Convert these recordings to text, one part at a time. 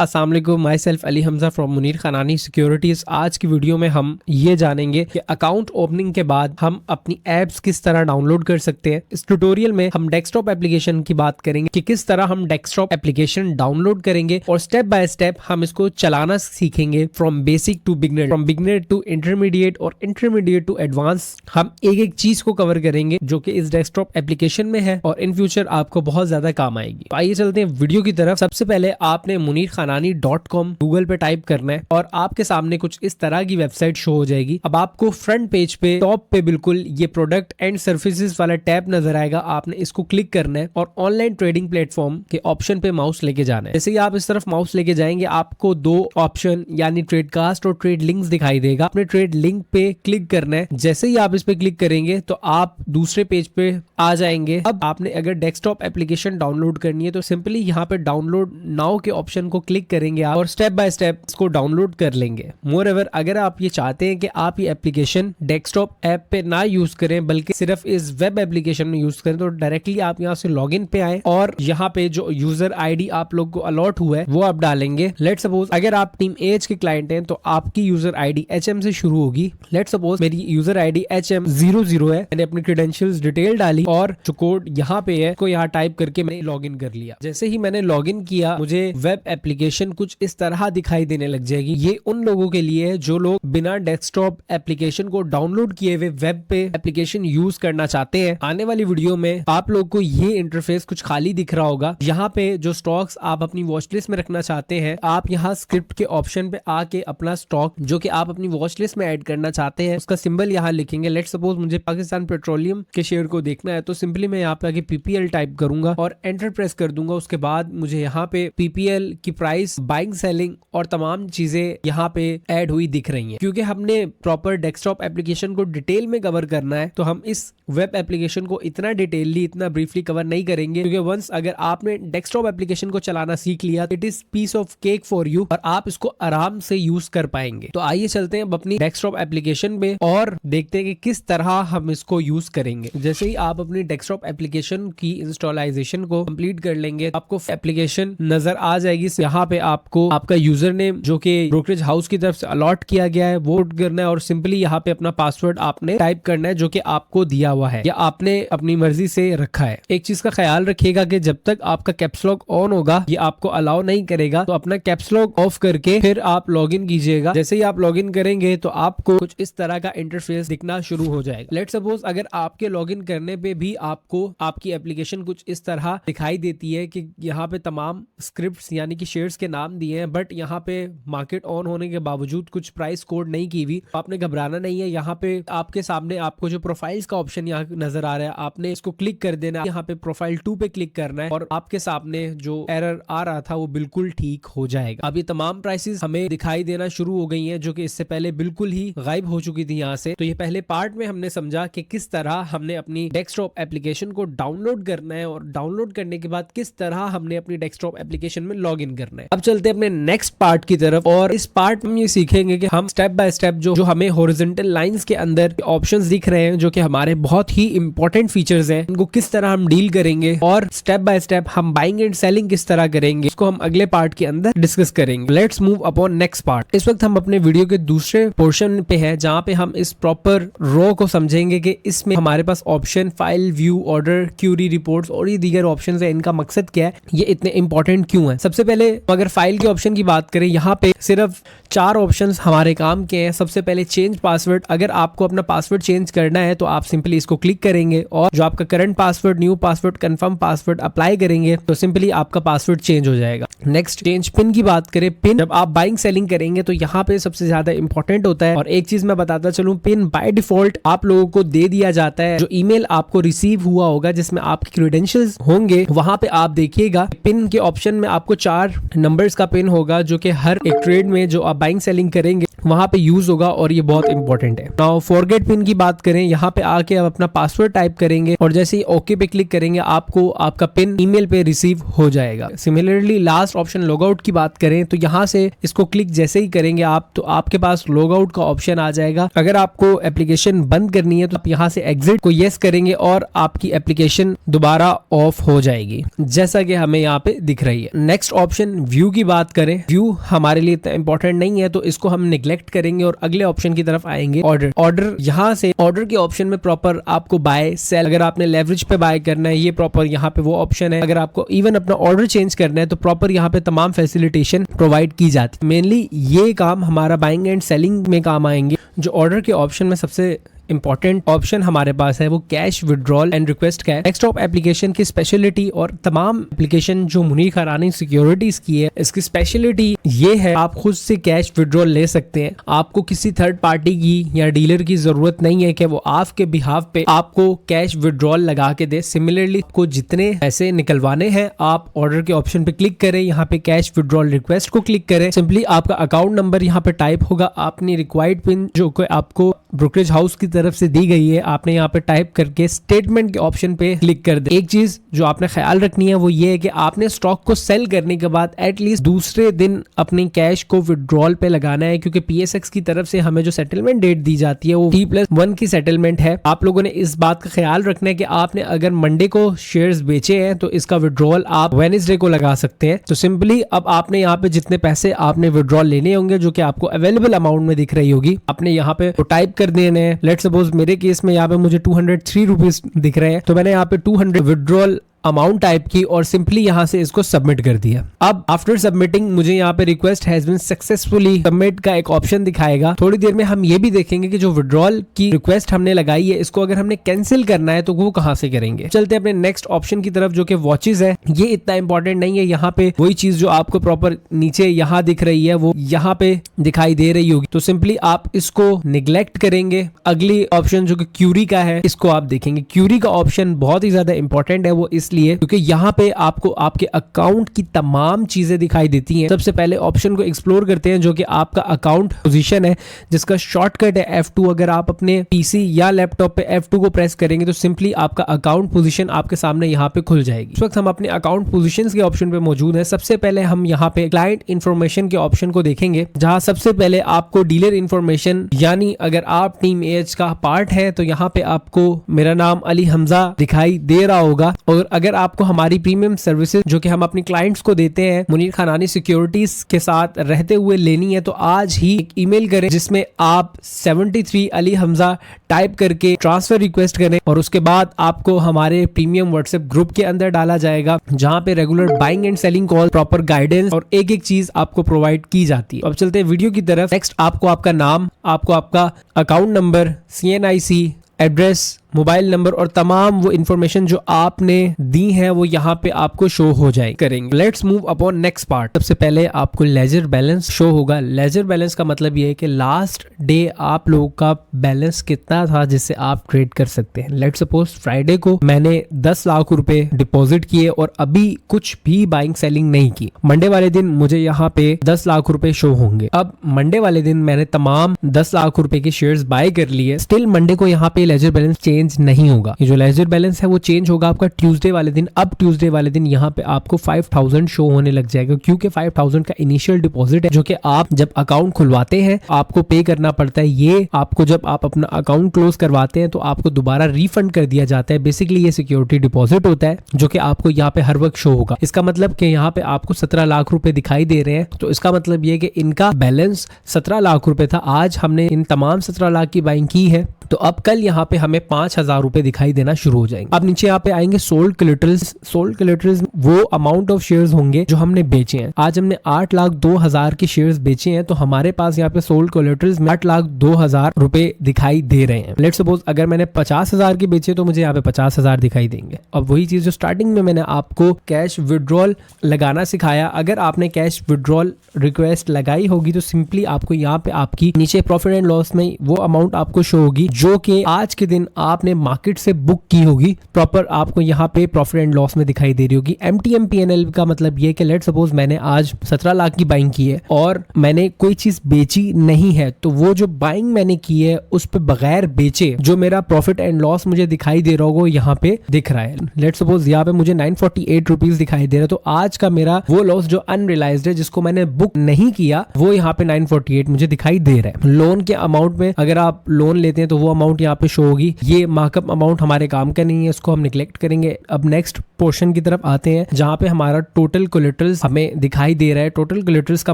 अस्सलाम वालेकुम, myself Ali Hamza from Munir Khanani securities. आज की वीडियो में हम ये जानेंगे कि अकाउंट ओपनिंग के बाद हम अपनी एप्स किस तरह डाउनलोड कर सकते हैं। इस ट्यूटोरियल में हम डेस्कटॉप एप्लीकेशन की बात करेंगे कि किस तरह हम डेस्कटॉप एप्लीकेशन डाउनलोड करेंगे और स्टेप बाय स्टेप हम इसको चलाना सीखेंगे from basic to beginner, from beginner to intermediate और इंटरमीडिएट टू एडवांस। हम एक एक चीज को कवर करेंगे जो कि इस डेस्कटॉप एप्लीकेशन में है और इन फ्यूचर आपको बहुत ज्यादा काम आएगी। तो आइए चलते हैं वीडियो की तरफ। सबसे पहले आपने munirkhanani.com गूगल पे टाइप करना है और आपके सामने कुछ इस तरह की वेबसाइट शो हो जाएगी। अब आपको फ्रंट पेज पे टॉप पे बिल्कुल ये प्रोडक्ट एंड सर्विसेज वाला टैब नजर आएगा। आपने इसको क्लिक करना है और ऑनलाइन ट्रेडिंग प्लेटफॉर्म के ऑप्शन पे माउस लेके जाना है। जैसे ही आप इस तरफ माउस लेके जाएंगे आपको दो ऑप्शन यानी ट्रेडकास्ट और ट्रेड लिंक्स दिखाई देगा। आपने ट्रेड लिंक पे क्लिक करना है। जैसे ही आप इस पे क्लिक करेंगे तो आप दूसरे पेज पे आ जाएंगे। अब आपने अगर डेस्कटॉप एप्लीकेशन डाउनलोड करनी है तो सिंपली यहाँ पे डाउनलोड नाउ के ऑप्शन को क्लिक करेंगे आप और स्टेप बाय स्टेप इसको डाउनलोड कर लेंगे। मोर एवर अगर आप ये चाहते हैं कि आप ये एप्लीकेशन डेस्कटॉप ऐप पे ना यूज करें बल्कि सिर्फ इस वेब एप्लीकेशन में यूज करें तो डायरेक्टली आप यहाँ से लॉगिन पे आए और यहाँ पे जो यूजर आईडी आप लोग को अलॉट हुआ है वो आप डालेंगे। लेट सपोज अगर आप टीम एज के क्लाइंट हैं तो आपकी यूजर आईडी HM से शुरू होगी। लेट सपोज मेरी यूजर आईडी HM00 है। मैंने अपनी क्रेडेंशियल्स डिटेल डाली और जो कोड यहाँ पे है को यहाँ टाइप करके मैंने लॉगिन कर लिया। जैसे ही मैंने लॉगिन किया मुझे वेब एप्लीकेशन कुछ इस तरह दिखाई देने लग जाएगी। ये उन लोगों के लिए है जो लोग बिना डेस्कटॉप एप्लीकेशन को डाउनलोड किए हुए वेब पे एप्लीकेशन यूज करना चाहते हैं। आने वाली वीडियो में आप लोग को ये इंटरफेस कुछ खाली दिख रहा होगा। यहाँ पे जो स्टॉक्स आप अपनी वॉच लिस्ट में रखना चाहते हैं आप यहाँ स्क्रिप्ट के ऑप्शन पे आके अपना स्टॉक जो कि आप अपनी वॉच लिस्ट में ऐड करना चाहते हैं उसका सिंबल यहाँ लिखेंगे। लेट सपोज मुझे पाकिस्तान पेट्रोलियम के शेयर को देखना है तो सिंपली मैं यहाँ पे आके PPL टाइप करूंगा और एंटर प्रेस कर दूंगा। उसके बाद मुझे यहाँ पे PPL की प्राइस, बाइंग, सेलिंग और तमाम चीजें यहाँ पे ऐड हुई दिख रही हैं। क्योंकि हमने प्रॉपर डेस्कटॉप एप्लीकेशन को डिटेल में कवर करना है तो हम इस वेब एप्लीकेशन को इतना डिटेलली, इतना ब्रीफली कवर नहीं करेंगे क्योंकि वंस अगर आपने डेस्कटॉप एप्लीकेशन को चलाना सीख लिया it is peace of cake for you और आप इसको आराम से यूज कर पाएंगे। तो आइए चलते हैं अपनी डेस्कटॉप एप्लीकेशन पे और देखते हैं कि किस तरह हम इसको यूज करेंगे। जैसे ही आप अपनी डेस्कटॉप एप्लीकेशन की इंस्टॉलाइजेशन को कंप्लीट कर लेंगे आपको एप्लीकेशन नजर आ जाएगी। यहाँ पे आपको आपका यूजर नेम जो कि ब्रोकरेज हाउस की तरफ से अलॉट किया गया है वो करना है और सिंपली यहाँ पे अपना पासवर्ड आपने टाइप करना है जो कि आपको दिया हुआ है या आपने अपनी मर्जी से रखा है। एक चीज का ख्याल रखिएगा कि जब तक आपका कैप्स लॉक ऑन होगा ये आपको अलाउ नहीं करेगा। तो अपना कैप्स लॉक ऑफ करके फिर आप लॉगिन कीजिएगा। जैसे ही आप लॉगिन करेंगे तो आपको कुछ इस तरह का इंटरफेस दिखना शुरू हो जाएगा। लेट सपोज अगर आपके लॉगिन करने पे भी आपको आपकी एप्लीकेशन कुछ इस तरह दिखाई देती है कि यहाँ पे तमाम स्क्रिप्ट्स यानी कि शेयर्स के नाम दिए हैं बट यहाँ पे मार्केट ऑन होने के बावजूद कुछ प्राइस कोड नहीं की हुई, आपने घबराना नहीं है। यहाँ पे आपके सामने आपको जो प्रोफाइल्स का ऑप्शन यहाँ नजर आ रहा है आपने इसको क्लिक कर देना। यहाँ पे प्रोफाइल 2 पे क्लिक करना है और आपके सामने जो एरर आ रहा था वो बिल्कुल ठीक हो जाएगा। अब ये तमाम प्राइसेस हमें दिखाई देना शुरू हो गई हैं जो कि इससे पहले बिल्कुल ही गायब हो चुकी थी यहाँ से। तो ये पहले पार्ट में हमने समझा कि किस तरह हमने अपनी डेस्कटॉप एप्लीकेशन को डाउनलोड करना है और डाउनलोड करने के बाद किस तरह हमने अपनी डेस्कटॉप एप्लीकेशन में लॉग इन करना है। अब चलते हैं अपने नेक्स्ट पार्ट की तरफ और इस पार्ट में हम ये सीखेंगे कि हम स्टेप बाय स्टेप जो हमें हॉरिजॉन्टल लाइंस के अंदर ऑप्शंस दिख रहे हैं जो कि हमारे बहुत ही इंपॉर्टेंट फीचर्स हैं उनको किस तरह हम डील करेंगे और स्टेप बाय स्टेप हम बाइंग एंड सेलिंग किस तरह करेंगे इसको हम अगले पार्ट के अंदर डिस्कस करेंगे। Let's move upon next part. इस वक्त हम अपने वीडियो के दूसरे पोर्शन पे हैं जहां पे हम इस प्रॉपर रो को समझेंगे कि इसमें हमारे पास option, file, view, order, query, reports और ये दीगर ऑप्शंस है। इनका मकसद क्या है, ये इतने इंपॉर्टेंट क्यों है। सबसे पहले अगर फाइल के ऑप्शन की बात करें यहाँ पे सिर्फ 4 ऑप्शंस हमारे काम के हैं। सबसे पहले चेंज पासवर्ड। अगर आपको अपना पासवर्ड चेंज करना है तो आप सिंपली इसको क्लिक करेंगे और जो आपका current password, new password, confirm password apply करेंगे तो सिंपली आपका पासवर्ड चेंज हो जाएगा। नेक्स्ट चेंज पिन की बात करें, पिन जब आप बाइंग सेलिंग करेंगे तो यहाँ पे सबसे ज्यादा इंपॉर्टेंट होता है। और एक चीज मैं बताता चलूं, पिन बाय डिफॉल्ट आप लोगों को दे दिया जाता है। जो ईमेल आपको रिसीव हुआ होगा जिसमें आपके क्रेडेंशियल्स होंगे वहां पे आप देखिएगा पिन के ऑप्शन में आपको 4 नंबर्स का पिन होगा जो कि हर एक ट्रेड में जो आप बाइंग सेलिंग करेंगे वहां पे यूज होगा और ये बहुत इंपॉर्टेंट है। नाउ फॉरगेट पिन की बात करें, यहाँ पे आके आप अपना पासवर्ड टाइप करेंगे और जैसे ही ओके पे क्लिक करेंगे आपको आपका पिन ईमेल पे रिसीव हो जाएगा। Similarly last option log out की बात करें तो यहाँ से इसको क्लिक जैसे ही करेंगे आप तो आपके पास लॉग आउट का ऑप्शन आ जाएगा। अगर आपको एप्लीकेशन बंद करनी है तो आप यहाँ से एग्जिट को यस करेंगे और आपकी एप्लीकेशन दोबारा ऑफ हो जाएगी, जैसा कि हमें यहाँ पे दिख रही है। नेक्स्ट ऑप्शन व्यू की बात करें, व्यू हमारे लिए इतना इंपॉर्टेंट नहीं है तो इसको हम निगलेक्ट करेंगे और अगले ऑप्शन की तरफ आएंगे। ऑर्डर यहाँ से ऑर्डर के ऑप्शन में प्रॉपर आपको बाय सेल, अगर आपने लेवरेज पे बाय करना है ये प्रॉपर यहाँ पे वो ऑप्शन है। अगर आपको इवन अपना ऑर्डर चेंज करना है तो प्रॉपर यहाँ पे तमाम फैसिलिटेशन प्रोवाइड की जाती है। मेनली ये काम हमारा बाइंग एंड सेलिंग में काम आएंगे। जो ऑर्डर के ऑप्शन में सबसे इंपॉर्टेंट ऑप्शन हमारे पास है वो कैश विड्रॉल एंड रिक्वेस्ट का है। डेस्कटॉप एप्लीकेशन की स्पेशलिटी और तमाम एप्लीकेशन जो मुनीर खरानी सिक्योरिटीज की है, इसकी स्पेशलिटी ये है आप खुद से कैश विड्रॉल ले सकते हैं। आपको किसी थर्ड पार्टी की या डीलर की जरूरत नहीं है कि वो आपके बिहाफ पे आपको कैश विड्रॉल लगा के दे। सिमिलरली आपको जितने पैसे निकलवाने हैं आप ऑर्डर के ऑप्शन पे क्लिक करें, यहाँ पे कैश विड्रॉल रिक्वेस्ट को क्लिक करें, सिंपली आपका अकाउंट नंबर यहाँ पे टाइप होगा, आपने रिक्वायर्ड पिन जो आपको ब्रोकरेज हाउस की तरफ से दी गई है आपने यहाँ पे टाइप करके स्टेटमेंट के ऑप्शन पे क्लिक कर दे। एक चीज जो आपने ख्याल रखनी है वो ये है कि आपने स्टॉक को सेल करने के बाद एटलीस्ट दूसरे दिन अपनी कैश को विड्रॉल पे लगाना है, क्योंकि पीएसएक्स की तरफ से हमें जो सेटलमेंट डेट दी जाती है वो T+1 की सेटलमेंट है। आप लोगों ने इस बात का ख्याल रखना है कि आपने अगर मंडे को शेयर्स बेचे हैं तो इसका विड्रॉल आप वेडनेसडे को लगा सकते हैं। तो सिंपली अब आपने यहाँ पे जितने पैसे आपने विड्रॉल लेने होंगे जो कि आपको अवेलेबल अमाउंट में दिख रही होगी, आपने यहाँ पे टाइप कर देने हैं। लेट्स सपोज मेरे केस में यहाँ पे मुझे 203 रुपीज दिख रहे हैं तो मैंने यहाँ पे 200 विड्रॉल अमाउंट टाइप की और सिंपली यहाँ से इसको सबमिट कर दिया। अब आफ्टर सबमिटिंग मुझे यहाँ पे request has been successfully submit का एक ऑप्शन दिखाएगा। थोड़ी देर में हम ये भी देखेंगे कि जो विड्रॉल की रिक्वेस्ट हमने लगाई है इसको अगर हमने कैंसिल करना है तो वो कहाँ से करेंगे। चलते हैं अपने नेक्स्ट ऑप्शन की तरफ जो कि वॉचेस है। ये इतना इंपॉर्टेंट नहीं है, यहाँ पे वही चीज जो आपको प्रॉपर नीचे यहाँ दिख रही है वो यहाँ पे दिखाई दे रही होगी, तो सिंपली आप इसको निग्लेक्ट करेंगे। अगली ऑप्शन जो कि क्यूरी का है इसको आप देखेंगे। क्यूरी का ऑप्शन बहुत ही ज्यादा इंपॉर्टेंट है, वो इसलिए क्योंकि यहाँ पे आपको आपके अकाउंट की तमाम चीजें दिखाई देती हैं। सबसे पहले ऑप्शन को एक्सप्लोर करते हैं जो कि आपका अकाउंट पोजीशन है, जिसका शॉर्टकट है F2। अगर आप अपने पीसी या लैपटॉप पे F2 को प्रेस करेंगे तो सिंपली आपका अकाउंट पोजीशन आपके सामने यहाँ पे खुल जाएगी। इस वक्त हम अपने अकाउंट पोजीशंस के ऑप्शन पे मौजूद है। सबसे पहले हम यहाँ पे क्लाइंट इन्फॉर्मेशन के ऑप्शन को देखेंगे, जहां सबसे पहले आपको डीलर इन्फॉर्मेशन, यानी अगर आप टीम एच का पार्ट है तो यहाँ पे आपको मेरा नाम अली हमजा दिखाई दे रहा होगा। और अगर आपको हमारी प्रीमियम सर्विसेज जो कि हम अपने क्लाइंट्स को देते हैं मुनीर खरानी सिक्योरिटीज के साथ रहते हुए लेनी है तो आज ही एक ईमेल करें जिसमें आप 73 अली हमजा टाइप करके ट्रांसफर रिक्वेस्ट करें और उसके बाद आपको हमारे प्रीमियम व्हाट्सएप ग्रुप के अंदर डाला जाएगा, जहां पे regular buying and selling call, proper guidance और एक एक चीज आपको प्रोवाइड की जाती है। अब चलते हैं वीडियो की तरफ। नेक्स्ट आपको आपका नाम, आपको आपका account number, CNIC, address, mobile number और तमाम वो इन्फॉर्मेशन जो आपने दी है वो यहाँ पे आपको शो हो जाए करेंगे। Let's move upon next part. सबसे पहले आपको लेजर बैलेंस शो होगा। लेजर बैलेंस का मतलब ये है कि लास्ट डे आप लोगों का बैलेंस कितना था जिससे आप ट्रेड कर सकते हैं। लेट्स सपोज फ्राइडे को मैंने 10 लाख रुपए डिपॉजिट किए और अभी कुछ भी बाइंग सेलिंग नहीं की। मंडे वाले दिन मुझे यहाँ पे 10 लाख रुपए शो होंगे। अब मंडे वाले दिन मैंने तमाम 10 लाख रुपए के शेयर्स बाय कर लिए, स्टिल मंडे को यहाँ पे लेजर बैलेंस चेंज नहीं होगा। ये जो लेजर बैलेंस है वो चेंज होगा आपका ट्यूसडे वाले दिन। अब ट्यूसडे वाले दिन यहाँ पे आपको 5000 शो होने लग जाएगा, क्योंकि 5000 का इनिशियल डिपॉजिट है जो कि आप जब अकाउंट खुलवाते हैं आपको पे करना पड़ता है। ये आपको जब आप अपना अकाउंट क्लोज करवाते हैं तो आपको दोबारा रिफंड कर दिया जाता है। बेसिकली ये सिक्योरिटी डिपॉजिट होता है जो कि आपको यहाँ पे हर वक्त शो होगा। इसका मतलब कि यहाँ पे आपको 17 लाख रुपए दिखाई दे रहे हैं, तो इसका मतलब ये कि इनका बैलेंस 17 लाख रुपए था। आज हमने इन तमाम 17 लाख की बाइंग की है तो अब कल यहाँ पे हमें 5000 रुपए दिखाई देना शुरू हो जाएंगे। अब नीचे यहाँ पे आएंगे सोल्ड कोलैटरल्स। सोल्ड कोलैटरल्स वो अमाउंट ऑफ शेयर्स होंगे जो हमने बेचे हैं। आज हमने 8,02,000 के शेयर्स बेचे हैं तो हमारे पास यहाँ पे सोल्ड कोलैटरल्स में 8,02,000 रुपए दिखाई दे रहे हैं। लेट्स सपोज अगर मैंने 50,000 के बेचे तो मुझे यहाँ पे 50,000 दिखाई देंगे। अब वही चीज जो स्टार्टिंग में मैंने आपको कैश विड्रॉल लगाना सिखाया, अगर आपने कैश विड्रॉल रिक्वेस्ट लगाई होगी तो सिंपली आपको यहाँ पे आपकी नीचे प्रॉफिट एंड लॉस में वो अमाउंट आपको शो होगी जो कि आज के दिन आप आपने मार्केट से बुक की होगी प्रॉपर आपको यहाँ पे प्रॉफिट एंड लॉस में दिखाई दे रही होगी। MTM PNL का मतलब ये कि लेट सपोज मैंने आज 17 लाख की बाइंग की है और मैंने कोई चीज बेची नहीं है, तो वो जो बाइंग मैंने की है उस पे बगैर बेचे जो मेरा प्रॉफिट एंड लॉस मुझे दिखाई दे रहा होगा यहाँ पे दिख रहा है। लेट सपोज यहाँ पे मुझे 948 रुपीज दिखाई दे रहा है, तो आज का मेरा वो लॉस जो अनरियलाइज्ड है जिसको मैंने बुक नहीं किया वो यहाँ पे 948 मुझे दिखाई दे रहा है। लोन के अमाउंट में अगर आप लोन लेते हैं तो वो अमाउंट यहाँ पे शो होगी। ये मार्कअप अमाउंट हमारे काम का नहीं है, इसको हम निगलेक्ट करेंगे। अब नेक्स्ट पोर्शन की तरफ आते हैं जहाँ पे हमारा टोटल कोलेटरल्स हमें दिखाई दे रहा है। टोटल कोलेटरल्स का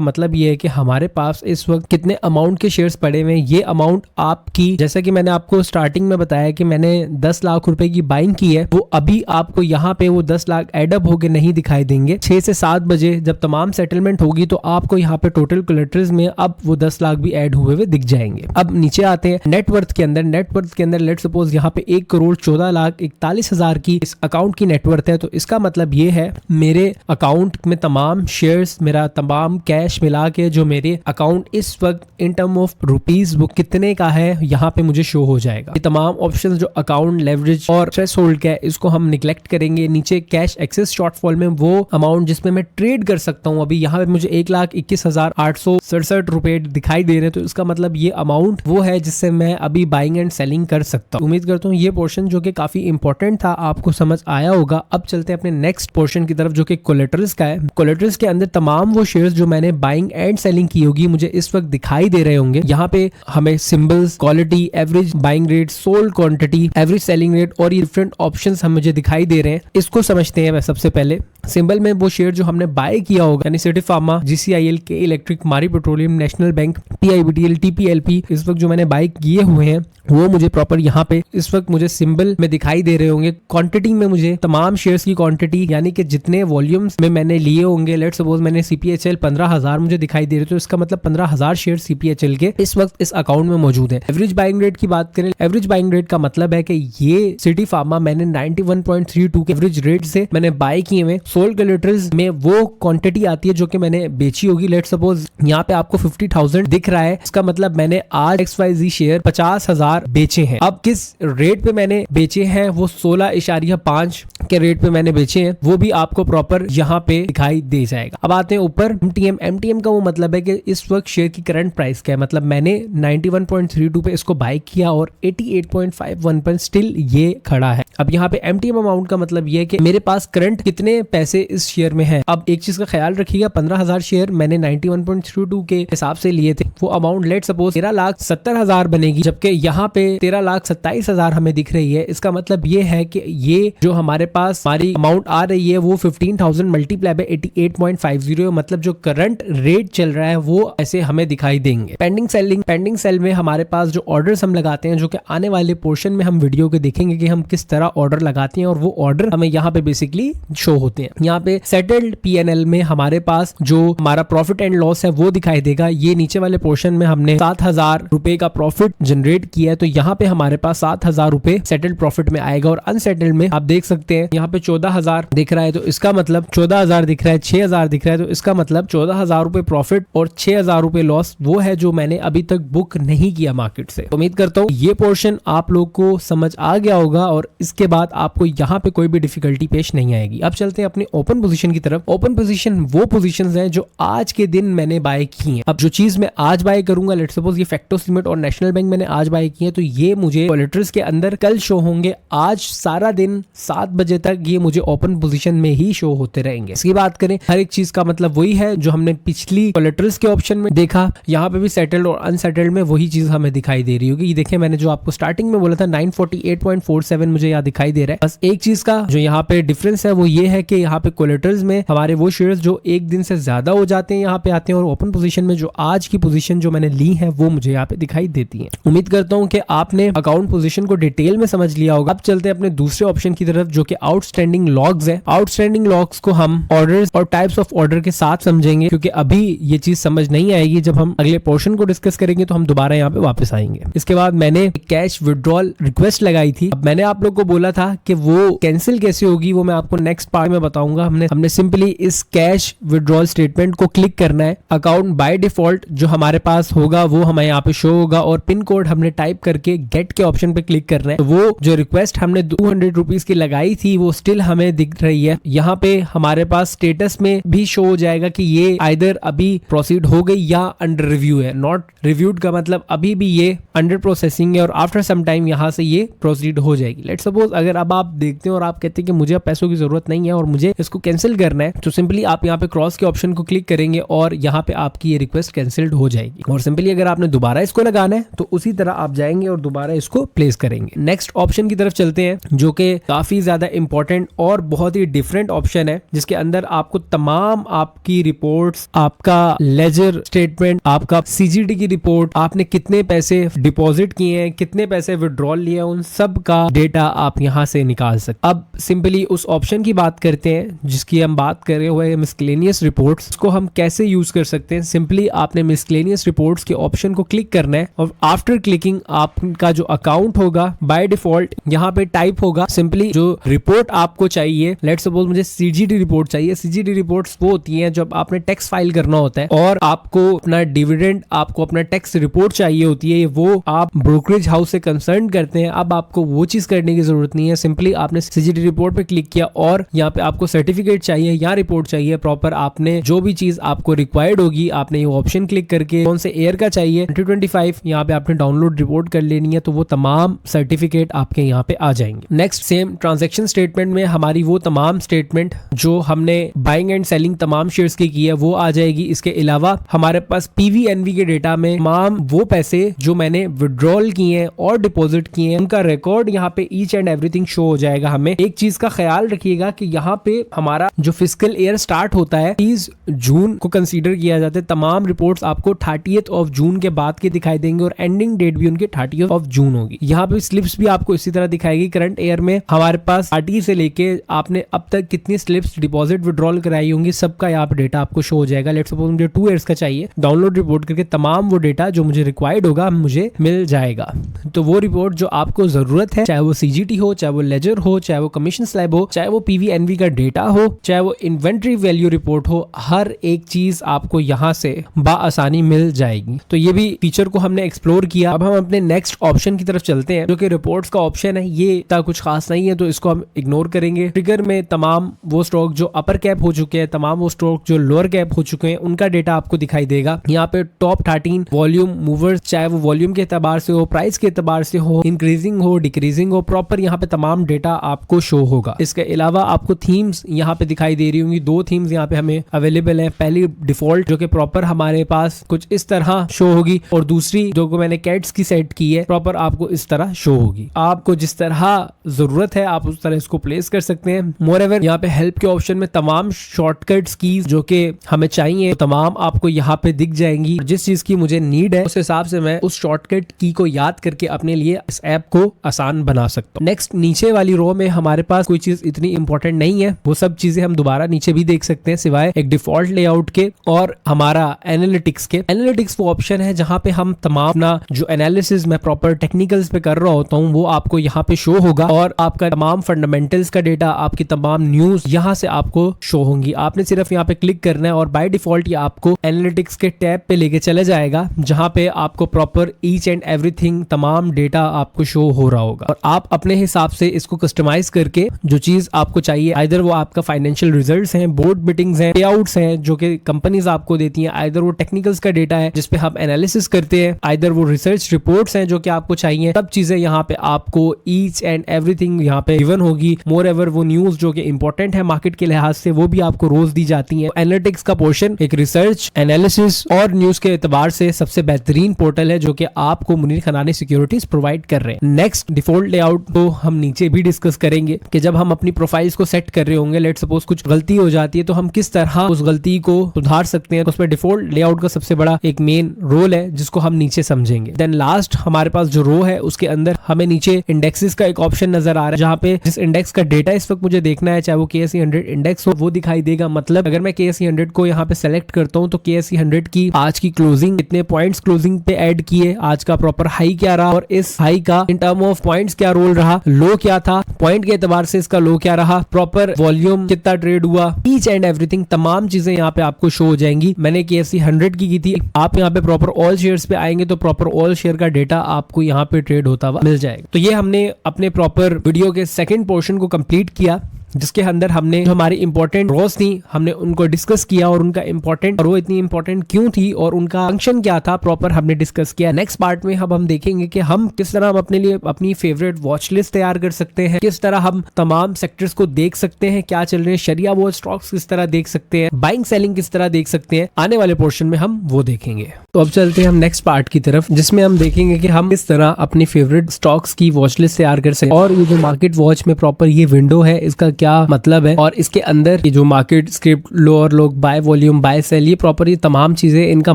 मतलब ये है कि हमारे पास इस वक्त कितने अमाउंट के शेयर्स पड़े हुए हैं। ये अमाउंट आपकी, जैसा कि मैंने आपको स्टार्टिंग में बताया कि मैंने 10 लाख रुपए की बाइंग की है, वो अभी आपको यहाँ पे वो 10 लाख एडअप होके नहीं दिखाई देंगे। 6 से 7 बजे जब तमाम सेटलमेंट होगी तो आपको यहाँ पे टोटल कोलेटरल्स में अब वो 10 लाख भी ऐड हुए दिख जाएंगे। अब नीचे आते हैं नेटवर्थ के अंदर। नेटवर्थ के अंदर लेट सपोज यहाँ पे 1,14,41,000 की इस अकाउंट की नेटवर्थ है, तो इसका मतलब ये है मेरे अकाउंट में तमाम शेयर्स, मेरा तमाम कैश मिला के जो मेरे अकाउंट इस वक्त इन टर्म ऑफ रुपीज वो कितने का है यहाँ पे मुझे शो हो जाएगा। ये तमाम ऑप्शंस जो अकाउंट लेवरेज और थ्रेशोल्ड का है इसको हम निगलेक्ट करेंगे। नीचे कैश एक्सेस शॉर्टफॉल में वो अमाउंट जिसमें मैं ट्रेड कर सकता हूँ, अभी यहाँ पे मुझे 1,21,867 रुपए दिखाई दे रहे हैं, तो इसका मतलब ये अमाउंट वो है जिससे मैं अभी बाइंग एंड सेलिंग कर सकता हूँ। उम्मीद करता हूँ ये पोर्शन जो कि काफी इंपॉर्टेंट था आपको समझ आया होगा। अब चलते हैं अपने नेक्स्ट पोर्शन की तरफ जो कि कोलेटरल्स का है। कोलेटरल्स के अंदर तमाम वो शेयर्स जो मैंने बाइंग एंड सेलिंग की होगी मुझे इस वक्त दिखाई दे रहे होंगे। यहाँ पे हमें symbols, quality, average buying rate, sold quantity, average selling rate और ये डिफरेंट ऑप्शंस हम मुझे दिखाई दे रहे हैं। इसको समझते हैं। सबसे पहले सिंबल में वो शेयर जो हमने बाय किया होगा यानी सिटी फार्मा, GCIL, के इलेक्ट्रिक, मारी petroleum, national bank, PIBTL, TPLP इस वक्त जो मैंने बाय किए हुए हैं वो मुझे प्रॉपर यहाँ पे इस वक्त मुझे सिंबल में दिखाई दे रहे होंगे। क्वांटिटी में मुझे तमाम शेयर्स की क्वांटिटी यानी कि जितने वॉल्यूम्स में मैंने लिए होंगे, लेट सपोज मैंने CPHL 15,000 मुझे दिखाई दे रहे, तो इसका मतलब 15,000 शेयर CPHL के इस वक्त इस अकाउंट में मौजूद है। एवरेज बाइंग रेट की बात करें, एवरेज बाइंग रेट का मतलब है कि ये सिटी फार्मा मैंने 91.32 के एवरेज रेट से मैंने बाय किए हुए। सोल्ड कोलेटरल्स में वो क्वांटिटी आती है जो कि मैंने बेची होगी। लेट सपोज यहाँ पे आपको 50,000 दिख रहा है, इसका मतलब मैंने आज XYZ शेयर 50,000 बेचे हैं। अब किस रेट पे मैंने बेचे हैं वो 16.5 के रेट पे मैंने बेचे हैं, वो भी आपको प्रॉपर यहाँ पे दिखाई दे जाएगा। अब आते हैं ऊपर MTM का वो मतलब है कि इस वक्त शेयर की करंट प्राइस क्या है। मतलब मैंने 91.32 पे इसको बाय किया और 88.51 पर स्टिल ये खड़ा है। अब यहाँ पे MTM अमाउंट का मतलब ये है कि मेरे पास करंट कितने पैसे इस शेयर में है। अब एक चीज का ख्याल रखिएगा, 15,000 शेयर मैंने 91.32 के हिसाब से लिए थे, वो अमाउंट लेट सपोज 13,70,000 बनेगी, जबकि यहाँ पे 13,27,000 हमें दिख रही है। इसका मतलब ये है कि ये जो हमारे पास हमारी अमाउंट आ रही है वो 15,000 मल्टीप्लाई बाय 88.50, मतलब जो करंट रेट चल रहा है वो ऐसे हमें दिखाई देंगे। पेंडिंग सेल में हमारे पास जो ऑर्डर्स हम लगाते हैं, जो कि आने वाले पोर्शन में हम वीडियो के देखेंगे कि हम किस तरह ऑर्डर लगाते हैं और वो ऑर्डर हमें यहाँ पे बेसिकली शो होते हैं। यहाँ पे सेटल्ड PNL में हमारे पास जो हमारा प्रॉफिट एंड लॉस है वो दिखाई देगा। ये नीचे वाले पोर्शन में हमने 7,000 रुपए का प्रॉफिट जनरेट किया है, तो यहाँ पे हमारे पास 7,000 रुपए सेटल्ड प्रॉफिट में आएगा। और अनसेटल्ड में आप देख सकते हैं यहाँ पे 14,000 दिख रहा है, तो इसका मतलब 14,000 दिख रहा है, 6,000 दिख रहा है, तो इसका मतलब 14,000 रुपए प्रॉफिट और 6,000 रुपए लॉस वो है जो मैंने अभी तक बुक नहीं किया मार्केट से। उम्मीद करता हूँ ये पोर्शन आप लोग को समझ आ गया होगा और इसके बाद आपको यहाँ पे कोई भी डिफिकल्टी पेश नहीं आएगी। अब चलते हैं अपने ओपन पोजीशन की तरफ। ओपन पोजीशन वो पोजीशंस हैं जो आज के दिन मैंने बाय की हैं। अब जो चीज मैं आज बाय करूंगा, लेट्स सपोज ये फैक्टर्स लिमिट और नेशनल बैंक मैंने आज बाय की है, तो ये मुझे कोलेटरल्स के अंदर कल शो होंगे। आज सारा दिन 7 बजे तक ये मुझे ओपन पोजीशन में ही शो होते रहेंगे। इसकी बात करें, हर एक चीज का मतलब वही है जो हमने पिछली कोलेटरल्स के ऑप्शन में देखा, यहाँ पे भी सेटल्ड और अनसेटल्ड में वही चीज हमें दिखाई दे रही होगी। ये देखिए मैंने जो आपको स्टार्टिंग में बोला था 948.47 मुझे यहाँ दिखाई दे रहा है। बस एक चीज का जो यहाँ पे डिफरेंस है वो ये है कि यहाँ पे कोलेटरल्स में हमारे वो शेयर्स जो एक दिन से ज्यादा हो जाते हैं यहाँ पे आते हैं, और ओपन पोजीशन में जो आज की पोजीशन जो मैंने ली है वो मुझे यहाँ पे दिखाई देती है। उम्मीद करता हूँ कि आपने अकाउंट पोजीशन को डिटेल में समझ लिया होगा। अब चलते हैं अपने दूसरे ऑप्शन की तरफ जो कि आउटस्टैंडिंग लॉग्स है। आउटस्टैंडिंग लॉग्स को हम ऑर्डर्स और टाइप्स ऑफ ऑर्डर के साथ समझेंगे, क्योंकि अभी ये चीज समझ नहीं आएगी। जब हम अगले पोर्शन को डिस्कस करेंगे तो हम दोबारा यहाँ पे वापस आएंगे। इसके बाद मैंने कैश विड्रॉल रिक्वेस्ट लगाई थी। अब मैंने आप लोग को बोला था कि वो कैंसिल कैसे होगी वो मैं आपको नेक्स्ट पार्ट में बताऊंगा। बताऊंगा। हमने सिंपली इस कैश विड्रॉल स्टेटमेंट को क्लिक करना है। अकाउंट बाय डिफॉल्ट जो हमारे पास होगा वो हमें यहाँ पे शो होगा और पिन कोड हमने टाइप करके गेट के ऑप्शन पे क्लिक करना है। तो वो जो रिक्वेस्ट हमने 200 रुपीज की लगाई थी वो स्टिल हमें दिख रही है। यहाँ पे हमारे पास स्टेटस में भी शो हो जाएगा कि ये आइदर अभी प्रोसीड हो गई या अंडर रिव्यू है। नॉट रिव्यूड का मतलब अभी भी ये अंडर प्रोसेसिंग है और आफ्टर सम टाइम यहाँ से ये प्रोसीड हो जाएगी। लेट्स सपोज अगर अब आप देखते हैं और आप कहते हैं कि मुझे अब पैसों की जरूरत नहीं है और मुझे इसको कैंसिल करना है, तो सिंपली आप यहाँ पे क्रॉस के ऑप्शन को क्लिक करेंगे और यहाँ पे आपकी ये रिक्वेस्ट कैंसिल्ड हो जाएगी। और सिंपली अगर आपने दोबारा इसको लगाना है तो उसी तरह आप जाएंगे और दोबारा इसको प्लेस करेंगे। नेक्स्ट ऑप्शन की तरफ चलते हैं जो कि काफी ज्यादा इंपॉर्टेंट और बहुत ही डिफरेंट ऑप्शन है, जिसके अंदर आपको तमाम आपकी रिपोर्ट्स, आपका लेजर स्टेटमेंट, आपका सीजीडी की रिपोर्ट, आपने कितने पैसे डिपॉजिट किए हैं, कितने पैसे विड्रॉल लिए, उन सब का डेटा आप यहाँ से निकाल सकते। अब सिंपली उस ऑप्शन की बात करते हैं जिसकी हम बात कर रहे हुए मिसलेनियस रिपोर्ट्स को हम कैसे यूज कर सकते हैं। सिंपली आपने मिसलेनियस रिपोर्ट्स के ऑप्शन को क्लिक करना है और आफ्टर क्लिकिंग आपका जो अकाउंट होगा बाय डिफॉल्ट यहाँ पे टाइप होगा सिंपली जो रिपोर्ट आपको चाहिए। लेट्स सपोज मुझे सीजीडी रिपोर्ट चाहिए। सीजीडी रिपोर्ट्स वो होती हैं जब आपने टैक्स फाइल करना होता है और आपको अपना डिविडेंड, आपको अपना टैक्स रिपोर्ट चाहिए होती है, वो आप ब्रोकरेज हाउस से कंसर्न करते हैं। अब आपको वो चीज करने की जरूरत नहीं है। सिंपली आपने सीजीडी रिपोर्ट पे क्लिक किया और यहाँ पे आपको सर्टिफिकेट चाहिए या रिपोर्ट चाहिए प्रॉपर, आपने जो भी चीज आपको रिक्वायर्ड होगी आपने ये ऑप्शन क्लिक करके कौन से ईयर का चाहिए 2025 यहाँ पे आपने डाउनलोड रिपोर्ट कर लेनी है, तो वो तमाम सर्टिफिकेट आपके यहाँ पे आ जाएंगे। नेक्स्ट सेम ट्रांजैक्शन स्टेटमेंट में हमारी वो तमाम स्टेटमेंट जो हमने बाइंग एंड सेलिंग तमाम शेयर्स की है वो आ जाएगी। इसके अलावा हमारे पास पीवीएनवी के डेटा में तमाम वो पैसे जो मैंने विड्रॉल किए हैं और डिपॉजिट किए हैं उनका रिकॉर्ड यहाँ पे ईच एंड एवरीथिंग शो हो जाएगा। हमें एक चीज का ख्याल रखिएगा कि यहाँ पे हमारा जो फिस्कल ईयर स्टार्ट होता है 30 जून को कंसीडर किया जाता है। तमाम रिपोर्ट्स आपको 30th ऑफ जून के बाद के दिखाई देंगे और एंडिंग डेट भी उनके 30th ऑफ जून होगी। यहाँ पे स्लिप्स भी आपको इसी तरह दिखाएगी। करंट ईयर में हमारे पास 30 से लेके आपने अब तक कितनी स्लिप्स डिपॉजिट विड्रॉल कराई होंगी सबका यहाँ पे डेटा आपको शो हो जाएगा। लेट्स सपोज मुझे 2 ईयर्स का चाहिए, डाउनलोड रिपोर्ट करके तमाम वो डेटा जो मुझे रिक्वायर्ड होगा मुझे मिल जाएगा। तो वो रिपोर्ट जो आपको जरूरत है, चाहे वो सीजीटी हो, चाहे वो लेजर हो, चाहे वो कमीशन स्लैब हो, चाहे वो पीवीएनवी का डेटा हो, चाहे वो इन्वेंट्री वैल्यू रिपोर्ट हो, हर एक चीज आपको यहाँ से बाआसानी मिल जाएगी। तो ये भी फीचर को हमने एक्सप्लोर किया। अब हम अपने नेक्स्ट ऑप्शन की तरफ चलते हैं जो कि रिपोर्ट्स का ऑप्शन है। ये इतना कुछ खास नहीं है तो इसको हम इग्नोर करेंगे। ट्रिगर में तमाम वो स्टॉक जो अपर कैप हो चुके हैं, तमाम वो स्टॉक जो लोअर कैप हो चुके हैं, उनका डेटा आपको दिखाई देगा। यहाँ पे टॉप 13 वॉल्यूम मूवर्स, चाहे वो वॉल्यूम के एतबार से हो, प्राइस के एतबार से हो, इंक्रीजिंग हो, डिक्रीजिंग हो, प्रॉपर यहाँ पे तमाम डेटा आपको शो होगा। इसके अलावा आपको थीम्स यहाँ पे दिखाई दे रही होंगी। 2 थीम्स यहाँ पे हमें अवेलेबल है। पहली डिफॉल्ट जो कि प्रॉपर हमारे पास कुछ इस तरह शो होगी और दूसरी जो मैंने कैट्स की सेट की है प्रॉपर आपको इस तरह शो होगी। आपको जिस तरह जरूरत है आप उस तरह इसको प्लेस कर सकते हैं। मोरएवर यहाँ पे हेल्प के ऑप्शन में तमाम शॉर्टकट्स कीज जो कि हमें चाहिए तमाम आपको यहाँ पे दिख जाएंगी। जिस चीज की मुझे नीड है उस हिसाब से मैं उस शॉर्टकट की को याद करके अपने लिए इस ऐप को आसान बना सकता हूँ। नेक्स्ट नीचे वाली रो में हमारे पास कोई चीज इतनी इंपॉर्टेंट नहीं है, वो सब चीजें हम दोबारा नीचे भी देख सकते हैं सिवाय एक डिफॉल्ट लेआउट के और हमारा एनालिटिक्स के। एनालिटिक्स वो ऑप्शन है जहाँ पे हम तमाम अपना जो एनालिसिस मैं प्रॉपर टेक्निकल्स पे कर रहा होता हूँ वो आपको यहाँ पे शो होगा और आपका तमाम फंडामेंटल्स का डेटा, आपकी तमाम न्यूज यहाँ से आपको शो होंगी। आपने सिर्फ यहाँ पे क्लिक करना है और बाय डिफॉल्ट ये आपको एनालिटिक्स के टैब पे लेके चले जाएगा जहाँ पे आपको प्रॉपर ईच एंड एवरीथिंग तमाम डेटा आपको शो हो रहा होगा और आप अपने हिसाब से इसको कस्टमाइज करके जो चीज आपको चाहिए, आइदर वो आपका फाइनेंशियल रिजल्ट्स हैं, बोर्ड मीटिंग्स हैं, पे आउट्स हैं जो कि कंपनीज आपको देती हैं, आइदर वो टेक्निकल्स का डेटा है जिसपे हम एनालिसिस करते हैं, आइदर वो रिसर्च रिपोर्ट्स हैं जो कि आपको चाहिए, सब चीजें यहाँ पे आपको ईच एंड एवरीथिंग यहाँ पे गिवन होगी। मोर एवर वो न्यूज जो कि इंपॉर्टेंट है मार्केट के लिहाज से वो भी आपको रोज दी जाती है। एनालिटिक्स का पोर्शन एक रिसर्च, एनालिसिस और न्यूज के एतबार से सबसे बेहतरीन पोर्टल है जो कि आपको मुनीर खनानी सिक्योरिटीज प्रोवाइड कर रहे हैं। नेक्स्ट डिफॉल्ट लेआउट तो हम नीचे भी डिस्कस करेंगे कि जब हम अपनी प्रोफाइल्स को सेट कर रहे होंगे, लेट सपोज कुछ गलती हो जाती है तो हम किस तरह उस गलती को सुधार सकते हैं। उसमें डिफॉल्ट लेआउट का सबसे बड़ा एक मेन रोल है जिसको हम नीचे समझेंगे। देन लास्ट हमारे पास जो रो है उसके अंदर हमें नीचे इंडेक्सेस का एक ऑप्शन नजर आ रहा है जहाँ पे जिस इंडेक्स का डेटा इस वक्त मुझे देखना है, चाहे वो KSE 100 इंडेक्स हो, वो दिखाई देगा। मतलब अगर मैं KSE 100 को यहाँ पे सेलेक्ट करता हूँ तो KSE 100 की आज की क्लोजिंग कितने पॉइंट्स क्लोजिंग पे ऐड किए, आज का प्रॉपर हाई क्या रहा और इस हाई का इन टर्म ऑफ पॉइंट्स क्या रोल रहा, लो क्या था, पॉइंट के एतबार से इसका लो क्या रहा, प्रॉपर वॉल्यूम, कितना ट्रेड हुआ, ईच एंड एवरीथिंग, तमाम चीजें यहाँ पे आपको शो हो जाएंगी। मैंने KFC 100 की थी। आप यहाँ पे प्रॉपर ऑल शेयर्स पे आएंगे तो प्रॉपर ऑल शेयर का डेटा आपको यहाँ पे ट्रेड होता हुआ मिल जाएगा। तो ये हमने अपने प्रॉपर वीडियो के सेकंड पोर्शन को कंप्लीट किया, जिसके अंदर हमने जो हमारी इंपॉर्टेंट रॉस थी हमने उनको डिस्कस किया और उनका इंपॉर्टेंट और वो इतनी इंपॉर्टेंट क्यों थी और उनका फंक्शन क्या था प्रॉपर हमने डिस्कस किया। नेक्स्ट पार्ट में अब हम देखेंगे कि हम किस तरह हम अपने लिए अपनी फेवरेट वॉच लिस्ट तैयार कर सकते हैं, किस तरह हम तमाम सेक्टर्स को देख सकते हैं क्या चल रहे हैं, शरिया वॉच स्टॉक्स किस तरह देख सकते हैं, बाइंग सेलिंग किस तरह देख सकते हैं। आने वाले पोर्शन में हम वो देखेंगे। तो अब चलते हैं हम नेक्स्ट पार्ट की तरफ, जिसमें हम देखेंगे कि हम किस तरह अपनी फेवरेट स्टॉक्स की वॉच लिस्ट तैयार कर सकते हैं और ये जो मार्केट वॉच में प्रॉपर ये विंडो है इसका क्या मतलब है और इसके अंदर ये जो मार्केट स्क्रिप्ट, लोअर लोग, बाय वॉल्यूम, बाय सेल, ये प्रॉपर ये तमाम चीजें इनका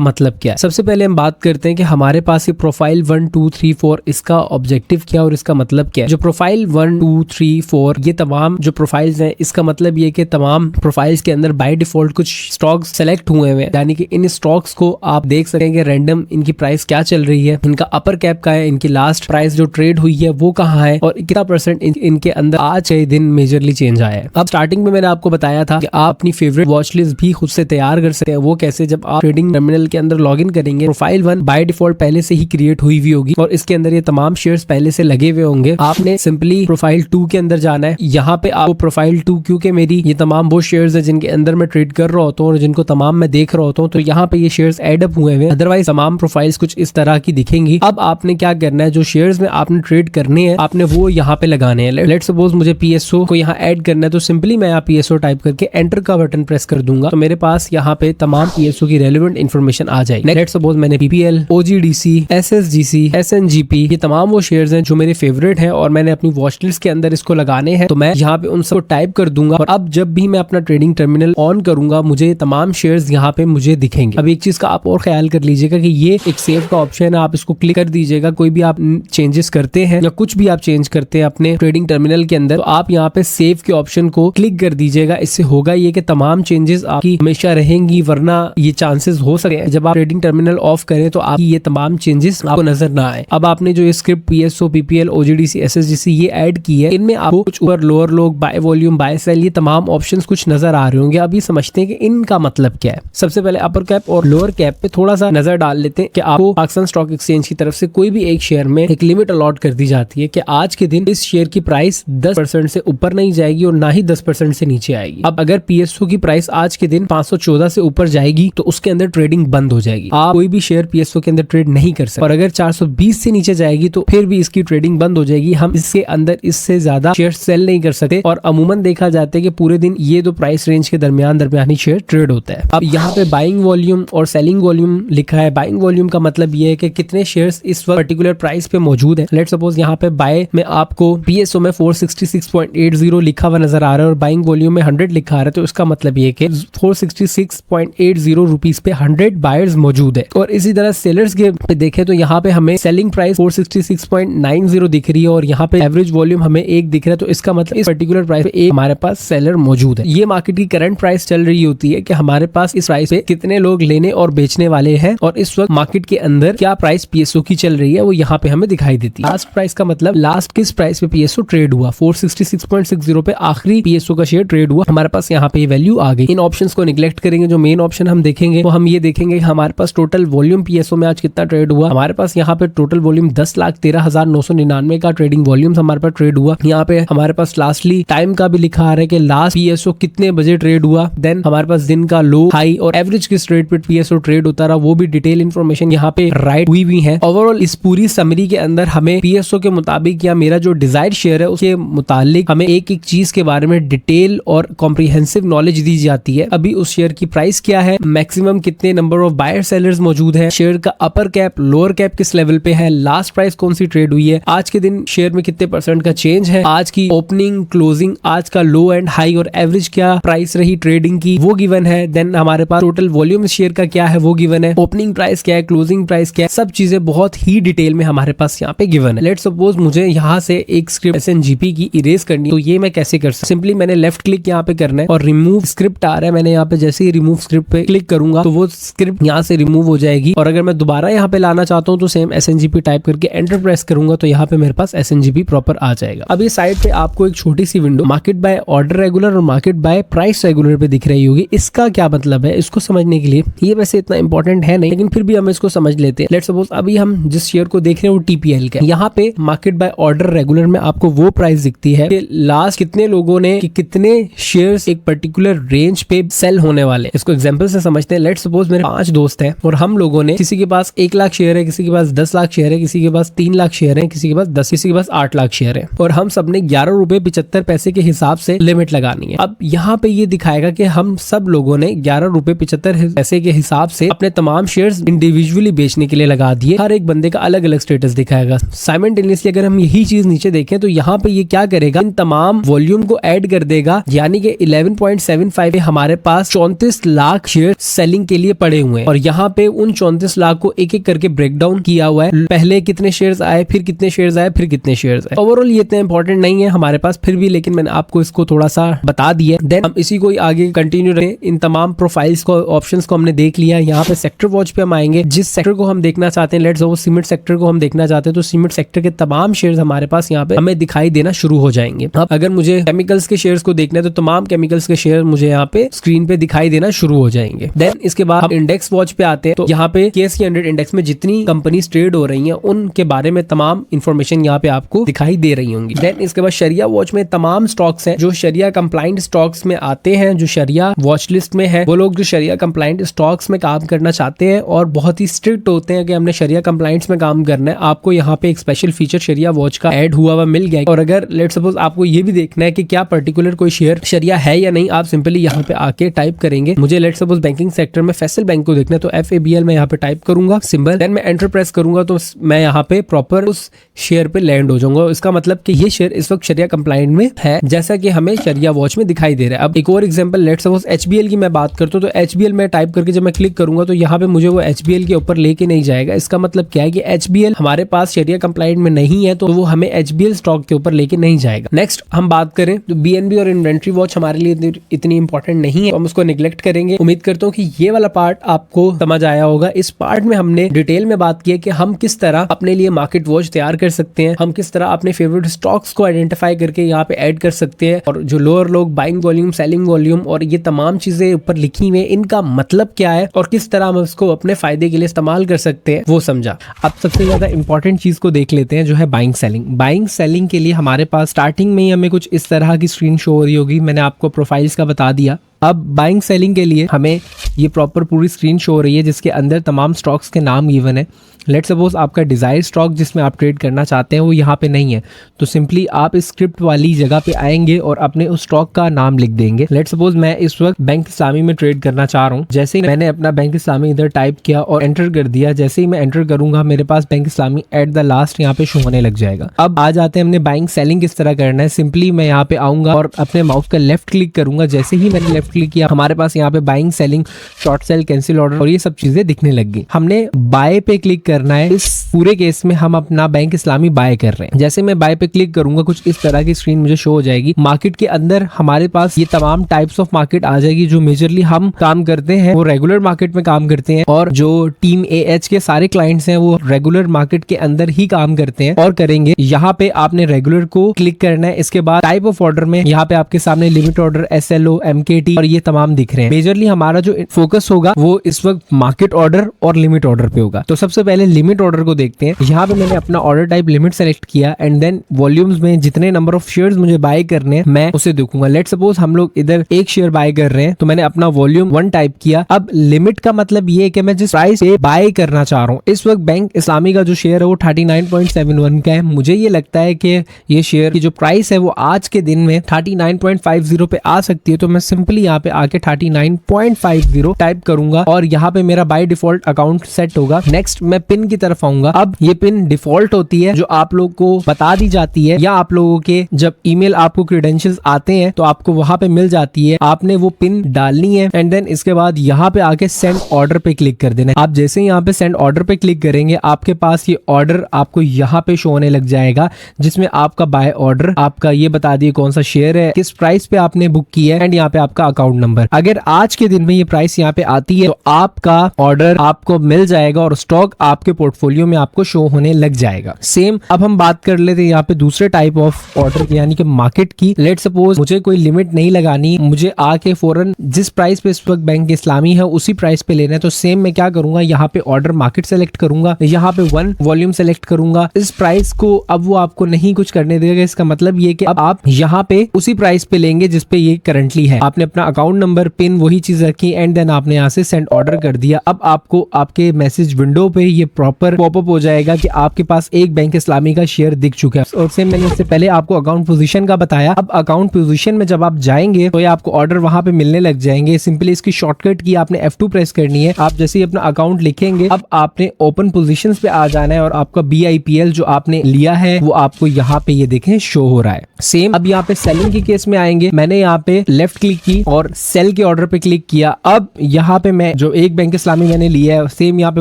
मतलब क्या है। सबसे पहले हम बात करते हैं कि हमारे पास ये प्रोफाइल 1 2 3 4 इसका ऑब्जेक्टिव क्या और इसका मतलब क्या है। जो प्रोफाइल 1 2 3 4 ये तमाम जो प्रोफाइल्स हैं इसका मतलब ये कि तमाम प्रोफाइल्स के अंदर बाय डिफॉल्ट कुछ स्टॉक्स सेलेक्ट हुए हैं, यानी कि इन स्टॉक्स को आप देख सकते हैं कि रैंडम इनकी प्राइस क्या चल रही है, इनका अपर कैप का है, इनकी लास्ट प्राइस जो ट्रेड हुई है वो कहाँ है और कितना परसेंट इनके अंदर आज के दिन मेजरली चेंज आया है। अब स्टार्टिंग में मैंने आपको बताया था कि आप अपनी फेवरेट वॉच लिस्ट भी खुद से तैयार कर सकते हैं। वो कैसे? जब आप ट्रेडिंग टर्मिनल के अंदर लॉगिन करेंगे, प्रोफाइल 1 बाय डिफॉल्ट पहले से ही क्रिएट हुई हुई होगी और इसके अंदर ये तमाम शेयर्स पहले से लगे हुए होंगे। आपने सिंपली प्रोफाइल 2 के अंदर जाना है। यहाँ पे आपको प्रोफाइल 2, क्योंकि मेरी ये तमाम वो शेयर्स है जिनके अंदर मैं ट्रेड कर रहा होता हूँ और जिनको तमाम मैं देख रहा होता हूँ, तो यहाँ पे ये शेयर्स एड अप हुए हैं। अदरवाइज तमाम प्रोफाइल्स कुछ इस तरह की दिखेंगी। अब आपने क्या करना है, जो शेयर्स में आपने ट्रेड करने हैं आपने वो यहाँ पे लगाने हैं। लेट्स सपोज मुझे PSO को यहाँ ऐड करना है, तो सिंपली मैं यहाँ PSO टाइप करके एंटर का बटन प्रेस कर दूंगा तो मेरे पास यहाँ पे तमाम PSO की रेलेवेंट इन्फॉर्मेशन आ जाएगी। लेट्स सपोज मैंने PPL, OGDC, SSGC, SNGP ये तमाम वो शेयर्स हैं जो मेरे फेवरेट हैं और मैंने अपनी वॉच लिस्ट के अंदर इसको लगाने हैं, तो मैं यहाँ पे उन सबको टाइप कर दूंगा और अब जब भी मैं अपना ट्रेडिंग टर्मिनल ऑन करूंगा मुझे तमाम शेयर्स यहाँ पे मुझे दिखेंगे। अब एक चीज का आप और ख्याल कर लीजिएगा कि ये एक सेव का ऑप्शन है, आप इसको क्लिक कर दीजिएगा। कोई भी आप चेंजेस करते हैं या कुछ भी आप चेंज करते हैं अपने ट्रेडिंग टर्मिनल के अंदर, तो आप यहाँ पे सेव के ऑप्शन को क्लिक कर दीजिएगा। इससे होगा ये कि तमाम चेंजेस आपकी हमेशा रहेंगी, वरना ये चांसेस हो सकते हैं जब आप ट्रेडिंग टर्मिनल ऑफ करें तो आपकी ये तमाम चेंजेस आपको नजर ना आए। अब आपने जो ये script PSO, PPL, OGDC, SSGC ये ऐड की है, इनमें आपको कुछ ऊपर लोअर लोग, बाय वॉल्यूम, बाय सेल ये तमाम ऑप्शंस कुछ नजर आ रहे होंगे। अब ये समझते हैं कि इनका मतलब क्या है। सबसे पहले अपर कैप और लोअर कैप पे थोड़ा सा नजर डाल लेते हैं कि आपको पाकिस्तान स्टॉक एक्सचेंज की तरफ से कोई भी एक शेयर में एक लिमिट अलॉट कर दी जाती है कि आज के दिन इस शेयर की प्राइस 10% से ऊपर नहीं जाएगी और ना ही 10% से नीचे आएगी। अब अगर PSO की प्राइस आज के दिन 514 से ऊपर जाएगी तो उसके अंदर ट्रेडिंग बंद हो जाएगी, आप कोई भी शेयर PSO के अंदर ट्रेड नहीं कर सकते। और अगर 420 से नीचे जाएगी तो फिर भी इसकी ट्रेडिंग बंद हो जाएगी, हम इसके अंदर इससे ज्यादा शेयर सेल नहीं कर सकते। और अमूमन देखा जाता है कि पूरे दिन ये दो प्राइस रेंज के दरमियान ही शेयर ट्रेड होता है। अब यहाँ पे बाइंग वॉल्यूम और सेलिंग वॉल्यूम लिखा है। बाइंग वॉल्यूम का मतलब ये है कि कितने शेयर्स इस वक्त पर्टिकुलर प्राइस पे मौजूद है। लेट्स सपोज यहाँ पे बाय में आपको PSO में 466.80 लिखा हुआ नजर आ रहा है और बाइंग वॉल्यूम में 100 लिखा आ रहा है, तो इसका मतलब ये कि 466.80 रुपीस पे 100 बायर्स मौजूद है। और इसी तरह सेलर्स के पे देखें तो यहाँ पे हमें सेलिंग प्राइस 466.90 दिख रही है और यहाँ पे एवरेज वॉल्यूम हमें 1 दिख रहा है, तो इसका मतलब इस पर्टिकुलर प्राइस पे एक हमारे पास सेलर मौजूद है। ये मार्केट की करंट प्राइस चल रही होती है कि हमारे पास इस प्राइस पे कितने लोग लेने और बेचने वाले हैं और इस वक्त मार्केट के अंदर क्या प्राइस PSO की चल रही है वो यहाँ पे हमें दिखाई देती है। लास्ट प्राइस का मतलब लास्ट किस प्राइस पे PSO ट्रेड हुआ, 466.60 पे आखिरी PSO का शेयर ट्रेड हुआ, हमारे पास यहाँ पे वैल्यू आ गई। इन ऑप्शंस को निगलेक्ट करेंगे, जो मेन ऑप्शन हम देखेंगे वो हम ये देखेंगे हमारे पास टोटल वॉल्यूम PSO में आज कितना ट्रेड हुआ। हमारे पास यहाँ पे टोटल वॉल्यूम 10,13,999 का ट्रेडिंग वॉल्यूम हमारे पास ट्रेड हुआ। यहाँ पे हमारे पास लास्टली टाइम का भी लिखा आ रहा है कि लास्ट PSO कितने बजे ट्रेड हुआ। देन हमारे पास दिन का लो, हाई और एवरेज किस रेट पे PSO ट्रेड होता रहा, वो भी डिटेल इन्फॉर्मेशन यहाँ पे राइट हुई है। ओवरऑल इस पूरी समरी के अंदर हमें PSO के मुताबिक या मेरा जो डिजायर शेयर है उसके मुतालिक हमें एक एक चीज के बारे में डिटेल और कॉम्प्रिहेंसिव नॉलेज दी जाती है। अभी उस शेयर की प्राइस क्या है, मैक्सिमम कितने नंबर ऑफ बायर सेलर्स मौजूद है, शेयर का अपर कैप लोअर कैप किस लेवल पे है, लास्ट प्राइस कौन सी ट्रेड हुई है, आज के दिन शेयर में कितने % का चेंज है, आज की ओपनिंग क्लोजिंग, आज का लो एंड हाई और एवरेज क्या प्राइस रही ट्रेडिंग की वो गिवन है। देन हमारे पास टोटल वॉल्यूम शेयर का क्या है वो गिवन है, ओपनिंग प्राइस क्या है, क्लोजिंग प्राइस क्या है, सब चीजें बहुत ही डिटेल में हमारे पास यहाँ पे गिवन है। लेट्स सपोज मुझे यहाँ से एक स्क्रिप्ट SNGP की इरेज करनी, तो ये मैं कैसे कैसे कर सकते। सिंपली मैंने लेफ्ट क्लिक यहाँ पे करना है और रिमूव स्क्रिप्ट आ रहा है, मैंने यहाँ पे जैसे ही रिमूव स्क्रिप्ट पे क्लिक करूंगा तो वो स्क्रिप्ट यहाँ से रिमूव हो जाएगी। और अगर मैं दोबारा यहाँ पे लाना चाहता हूँ तो सेम SNGP टाइप करके एंटर प्रेस करूंगा तो यहाँ पे मेरे पास SNGP प्रॉपर आ जाएगा। अब ये साइड पे आपको एक छोटी सी window market buy order regular और मार्केट बाय प्राइस रेगुलर पे दिख रही होगी। इसका क्या मतलब है, इसको समझने के लिए ये वैसे इतना इंपॉर्टेंट है नहीं, लेकिन फिर भी हम इसको समझ लेते हैं। लेट्स सपोज अभी हम जिस शेयर को देख रहे हैं वो TPL का, यहाँ पे मार्केट बाय ऑर्डर रेगुलर में आपको वो प्राइस दिखती है कि लास्ट कितने लोगों ने कि कितने शेयर्स एक पर्टिकुलर रेंज पे सेल होने वाले। इसको एग्जांपल से समझते हैं। लेट्स सपोज मेरे 5 दोस्त हैं और हम लोगों ने, किसी के पास 1 लाख शेयर है, किसी के पास 10 लाख शेयर है, किसी के पास 3 लाख शेयर है, किसी के पास 10, किसी के पास 8 लाख शेयर है और हम सबने 11 रुपए 75 पैसे के हिसाब से लिमिट लगानी है। अब यहाँ पे ये दिखाएगा कि हम सब लोगों ने 11 रुपए 75 पैसे के हिसाब से अपने तमाम शेयर्स इंडिविजुअली बेचने के लिए लगा दिए। हर एक बंदे का अलग अलग स्टेटस दिखाएगा। साइमल्टेनियसली अगर हम यही चीज नीचे देखें तो यहाँ पे ये क्या करेगा, इन तमाम वॉल्यूम को ऐड कर देगा, यानी कि 11.75 हमारे पास 34 लाख शेयर सेलिंग के लिए पड़े हुए हैं और यहाँ पे उन 34 लाख को एक एक करके ब्रेक डाउन किया हुआ है। पहले कितने शेयर्स आए, फिर कितने शेयर्स आए, फिर कितने शेयर्स आए। ओवरऑल ये इतना इंपॉर्टेंट नहीं है हमारे पास, फिर भी लेकिन मैंने आपको इसको थोड़ा सा बता दिया। देन हम इसी को आगे कंटिन्यू रखें। इन तमाम प्रोफाइल्स को, ऑप्शंस को हमने देख लिया। यहाँ पे सेक्टर वॉच पे हम आएंगे। जिस सेक्टर को हम देखना चाहते हैं, लेट्स सपोज सीमेंट सेक्टर को हम देखना चाहते हैं, तो सीमेंट सेक्टर के तमाम शेयर्स हमारे पास यहाँ पे हमें दिखाई देना शुरू हो जाएंगे। अब अगर मुझे केमिकल्स के शेयर्स को देखना है तो तमाम केमिकल्स के शेयर मुझे यहाँ पे स्क्रीन पे दिखाई देना शुरू हो जाएंगे। देन इसके बाद हम इंडेक्स वॉच पे आते हैं, तो यहाँ पे KSE 100 इंडेक्स में जितनी कंपनीज ट्रेड हो रही हैं उनके बारे में तमाम इंफॉर्मेशन यहाँ पे आपको दिखाई दे रही होंगी। देन इसके बाद शरिया वॉच में तमाम स्टॉक्स हैं जो शरिया कंप्लाइंट स्टॉक्स में आते हैं, जो शरिया वॉच लिस्ट में है। वो लोग जो शरिया कंप्लाइंट स्टॉक्स में काम करना चाहते हैं और बहुत ही स्ट्रिक्ट होते हैं कि हमने शरिया कंप्लाइंट्स में काम करना है, आपको यहाँ पे एक स्पेशल फीचर शरिया वॉच का ऐड हुआ मिल गया। और अगर लेट्स सपोज आपको ये भी देखना है कि क्या पर्टिकुलर कोई शेयर शरिया है या नहीं, आप सिंपली यहाँ पे आके टाइप करेंगे। मुझे लेट्स सपोज बैंकिंग सेक्टर में फैसल बैंक को देखना है तो FABL में यहाँ पे टाइप करूंगा सिंबल, देन मैं एंटर प्रेस करूंगा तो मैं यहाँ पे प्रॉपर उस शेयर पे लैंड हो जाऊंगा। इसका मतलब कि ये शेयर इस वक्त शरिया कंप्लाइंट में है, जैसा कि हमें शरिया वॉच में दिखाई दे रहा है। अब एक और एग्जांपल लेट्स सपोज HBL की मैं बात करता हूँ तो HBL में टाइप करके जब मैं क्लिक करूंगा तो यहाँ पे मुझे वो HBL के ऊपर लेके नहीं जाएगा। इसका मतलब क्या है कि HBL हमारे पास शरिया कंप्लाइंट में नहीं है तो वो हमें HBL स्टॉक के ऊपर लेके नहीं जाएगा। नेक्स्ट हम बात करें तो BNB और इन्वेंट्री वॉच हमारे लिए इतनी इंपॉर्टेंट नहीं है, हम उसको निगलेक्ट करेंगे। उम्मीद करता हूँ कि ये वाला पार्ट आपको समझ आया होगा। इस पार्ट में हमने डिटेल में बात की है कि हम किस तरह अपने लिए मार्केट वॉच तैयार कर सकते हैं, हम किस तरह अपने फेवरेट स्टॉक्स को आइडेंटिफाई करके यहाँ पे ऐड कर सकते हैं, और जो लोअर लोग बाइंग वॉल्यूम, सेलिंग वॉल्यूम और ये तमाम चीजें ऊपर लिखी हुई है, इनका मतलब क्या है और किस तरह हम इसको अपने फायदे के लिए इस्तेमाल कर सकते हैं, वो समझा। अब सबसे ज्यादा इंपॉर्टेंट चीज को देख लेते हैं जो है बाइंग सेलिंग। बाइंग सेलिंग के लिए हमारे पास स्टार्टिंग में ही हमें कुछ इस तरह की स्क्रीन शो हो रही होगी। मैंने आपको प्रोफाइल्स का बता दिया। अब बाइंग सेलिंग के लिए हमें ये प्रॉपर पूरी स्क्रीन शो हो रही है जिसके अंदर तमाम स्टॉक्स के नाम गिवन है। लेट्स सपोज आपका डिजायर स्टॉक जिसमें आप ट्रेड करना चाहते हैं वो यहाँ पे नहीं है, तो सिंपली आप इस स्क्रिप्ट वाली जगह पे आएंगे और अपने उस स्टॉक का नाम लिख देंगे। लेट्स सपोज मैं इस वक्त बैंक इस्लामी में ट्रेड करना चाह रहा हूँ। जैसे ही मैंने अपना बैंक इस्लामी इधर टाइप किया और एंटर कर दिया, जैसे ही मैं एंटर करूंगा मेरे पास bank Islami at the last यहाँ पे शो होने लग जाएगा। अब आ जाते हैं हमने बाइंग सेलिंग किस तरह करना है। सिंपली मैं यहाँ पे आऊंगा और अपने माउस का लेफ्ट क्लिक करूंगा। जैसे ही मैंने लेफ्ट क्लिक किया हमारे पास यहाँ पे buying, selling, short cell, cancel order और ये सब चीजें दिखने लग गई। हमने बाय पे क्लिक करना है। इस पूरे केस में हम अपना बैंक इस्लामी बाय कर रहे हैं। जैसे मैं बाय पे क्लिक करूंगा कुछ इस तरह की स्क्रीन मुझे शो हो जाएगी। मार्केट के अंदर हमारे पास ये तमाम टाइप्स ऑफ मार्केट आ जाएगी जो मेजरली हम काम करते हैं वो रेगुलर मार्केट में काम करते हैं, और जो टीम AH के सारे क्लाइंट्स हैं वो रेगुलर मार्केट के अंदर ही काम करते हैं और करेंगे। यहाँ पे आपने रेगुलर को क्लिक करना है। इसके बाद टाइप ऑफ ऑर्डर में यहाँ पे आपके सामने लिमिट ऑर्डर, SLO, MKT और ये तमाम दिख रहे हैं। मेजरली हमारा जो फोकस होगा वो इस वक्त मार्केट ऑर्डर और लिमिट ऑर्डर पे होगा। तो सबसे पहले लिमिट ऑर्डर को देखते हैं। यहाँ पे मैंने अपना ऑर्डर टाइप लिमिट सेलेक्ट किया एंड देन वॉल्यूम्स में जितने नंबर ऑफ शेयर्स मुझे बाय करने हैं मैं उसे देखूंगा। लेट्स सपोज हम लोग इधर एक शेयर बाय कर रहे हैं तो मैंने अपना वॉल्यूम 1 टाइप किया। अब लिमिट का मतलब ये है कि मैं जिस प्राइस पे बाय करना चाह रहा हूँ, इस वक्त बैंक इस्लामी का जो शेयर है वो 39.71 का है। मुझे ये लगता है कि ये शेयर की जो प्राइस है वो आज के दिन में 39.50 पे आ सकती है, तो मैं सिंपली यहाँ पे आके 39.50 टाइप करूंगा और यहाँ पे मेरा बाय डिफॉल्ट अकाउंट सेट होगा। नेक्स्ट मैं पिन की तरफ आऊंगा। अब ये पिन डिफॉल्ट होती है जो आप लोग को बता दी जाती है, या आप लोगों के जब ईमेल आपको क्रेडेंशियल्स आते हैं तो आपको वहां पे मिल जाती है। आपने वो पिन डालनी है एंड देन इसके बाद यहाँ पे आके सेंड ऑर्डर पे क्लिक कर देना है। आप जैसे ही यहाँ पे सेंड ऑर्डर पे क्लिक करेंगे आपके पास ये ऑर्डर आपको यहाँ पे शो होने लग जाएगा, जिसमें आपका बाय ऑर्डर, आपका ये बता दिए कौन सा शेयर है, किस प्राइस पे आपने बुक किया है एंड यहाँ पे आपका अकाउंट नंबर। अगर आज के दिन में ये प्राइस यहाँ पे आती है तो आपका ऑर्डर आपको मिल जाएगा और स्टॉक आपके पोर्टफोलियो में आपको शो होने लग जाएगा। सेम अब हम बात कर लेते हैं यहाँ पे दूसरे टाइप ऑफ ऑर्डर यानी कि मार्केट की। लेट सपोज मुझे कोई लिमिट नहीं लगानी, मुझे आके फौरन जिस प्राइस पे इस वक्त बैंक इस्लामी है उसी प्राइस पे लेना है, तो सेम मैं क्या करूंगा, यहाँ पे ऑर्डर मार्केट सेलेक्ट करूंगा, यहाँ पे 1 वॉल्यूम सेलेक्ट करूंगा। इस प्राइस को अब वो आपको नहीं कुछ करने देगा। इसका मतलब ये कि अब आप यहाँ पे उसी प्राइस पे लेंगे जिस पे ये करंटली है। आपने अपना अकाउंट नंबर, पिन वही चीज रखी एंड देन आपने यहाँ से सेंड ऑर्डर कर दिया। अब आपको आपके मैसेज विंडो पे ये प्रॉपर पॉपअप हो जाएगा कि आपके पास एक बैंक इस्लामी का शेयर दिख चुका है। और सेम मैंने इससे पहले आपको अकाउंट पोजीशन का बताया। अब अकाउंट पोजीशन में जब आप जाएंगे तो ये आपको ऑर्डर वहां पे मिलने लग जाएंगे। सिंपली इसकी शॉर्टकट की आपने F2 प्रेस करनी है। आप जैसे ही अपना अकाउंट लिखेंगे अब आपने ओपन पोजीशंस पे आ जाना है और आपका BIPL जो आपने लिया है वो आपको यहाँ पे ये देखें शो हो रहा है। सेम अब यहाँ पे सेलिंग के केस में आएंगे। मैंने यहाँ पे लेफ्ट क्लिक की और सेल के ऑर्डर पे क्लिक किया। अब यहाँ पे मैं जो एक बैंक इस्लामी मैंने लिया है सेम यहाँ पे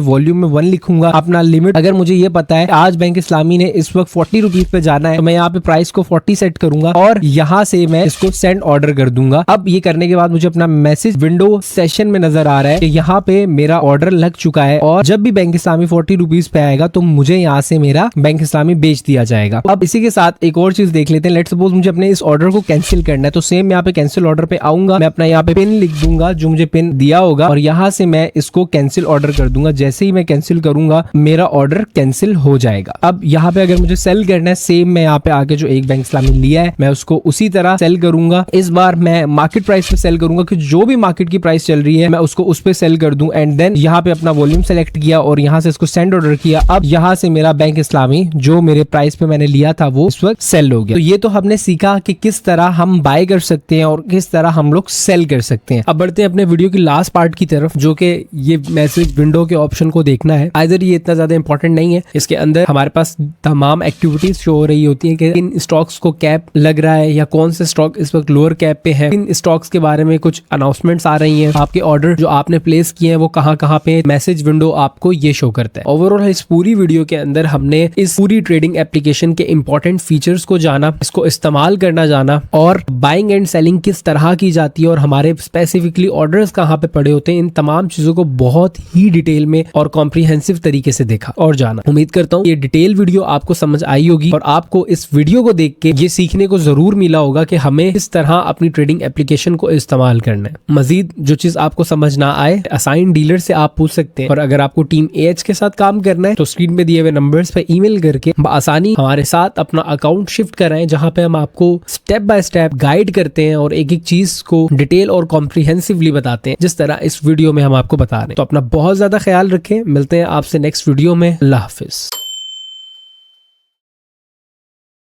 वॉल्यूम में 1 लिखूंगा। अपना लिमिट अगर मुझे ये पता है आज बैंक इस्लामी ने इस वक्त 40 रुपीज पे जाना है तो मैं यहाँ पे प्राइस को 40 सेट करूंगा और यहाँ से मैं इसको सेंड ऑर्डर कर दूंगा। अब ये करने के बाद मुझे अपना मैसेज विंडो सेशन में नजर आ रहा है कि यहाँ पे मेरा ऑर्डर लग चुका है और जब भी बैंक इस्लामी 40 रुपीज पे आएगा तो मुझे यहाँ से मेरा बैंक इस्लामी बेच दिया जाएगा। अब इसी के साथ एक और चीज देख लेते हैं। लेट्स सपोज मुझे अपने इस ऑर्डर को कैंसिल करना है तो सेम यहाँ पे कैंसिल ऑर्डर पे आऊंगा। मैं अपना यहाँ पे पिन लिख दूंगा जो मुझे पिन दिया होगा और यहाँ से मैं इसको कैंसिल ऑर्डर कर दूंगा। जैसे ही मैं कैंसिल करूंगा मेरा ऑर्डर कैंसिल हो जाएगा। अब यहाँ पे अगर मुझे सेल करना है सेम मैं यहाँ पे आके जो एक बैंक इस्लामी लिया है मैं उसको उसी तरह सेल करूंगा। इस बार मैं मार्केट प्राइस पे सेल करूंगा कि जो भी मार्केट की प्राइस चल रही है मैं उसको उस पे सेल कर दूं एंड देन यहाँ पे अपना वॉल्यूम सेलेक्ट किया और यहाँ से इसको सेंड ऑर्डर किया। अब यहाँ से मेरा बैंक इस्लामी जो मेरे प्राइस पे मैंने लिया था वो इस वक्त सेल हो गया। तो ये तो हमने सीखा कि किस तरह हम बाय कर सकते हैं और किस तरह हम लोग सेल कर सकते हैं। अब बढ़ते हैं अपने वीडियो की लास्ट पार्ट की तरफ जो कि ये मैसेज विंडो के ऑप्शन को देखना है। आइदर ये इतना ज्यादा इंपॉर्टेंट नहीं है, इसके अंदर हमारे पास तमाम एक्टिविटीज शो हो रही होती है कि इन स्टॉक्स को कैप लग रहा है या कौन से स्टॉक इस वक्त लोअर कैप पे है। इन स्टॉक्स के बारे में कुछ अनाउंसमेंट्स आ रही हैं, आपके ऑर्डर जो आपने प्लेस किए हैं वो कहाँ पे, मैसेज विंडो आपको ये शो करता है। ओवरऑल इस पूरी वीडियो के अंदर हमने इस पूरी ट्रेडिंग एप्लीकेशन के इंपॉर्टेंट फीचर्स को जाना, इसको इस्तेमाल करना जाना और बाइंग एंड सेलिंग किस तरह की जाती है और हमारे स्पेसिफिकली ऑर्डर्स कहाँ पे पड़े होते हैं। इन तमाम चीजों को बहुत ही डिटेल में और कॉम्प्रिहेंसिव तरीके से देखा और जाना। उम्मीद करता हूँ ये डिटेल वीडियो आपको समझ आई होगी और आपको इस वीडियो को देख के ये सीखने को जरूर मिला होगा कि हमें किस तरह अपनी ट्रेडिंग एप्लीकेशन को इस्तेमाल करना है। मजीद जो चीज आपको समझ ना आए असाइन डीलर से आप पूछ सकते हैं और अगर आपको टीम AH के साथ काम करना है तो स्क्रीन पे दिए हुए नंबर्स पे ईमेल करके आसानी हमारे साथ अपना अकाउंट शिफ्ट कराएं, जहां पे हम आपको स्टेप बाय स्टेप गाइड करते हैं और एक एक चीज को डिटेल और कॉम्प्रिहेंसिवली बताते हैं जिस तरह इस वीडियो में हम आपको बता रहे हैं। तो अपना बहुत ज्यादा ख्याल रखें। मिलते हैं आपसे नेक्स्ट वीडियो में। अल्लाह हाफिज।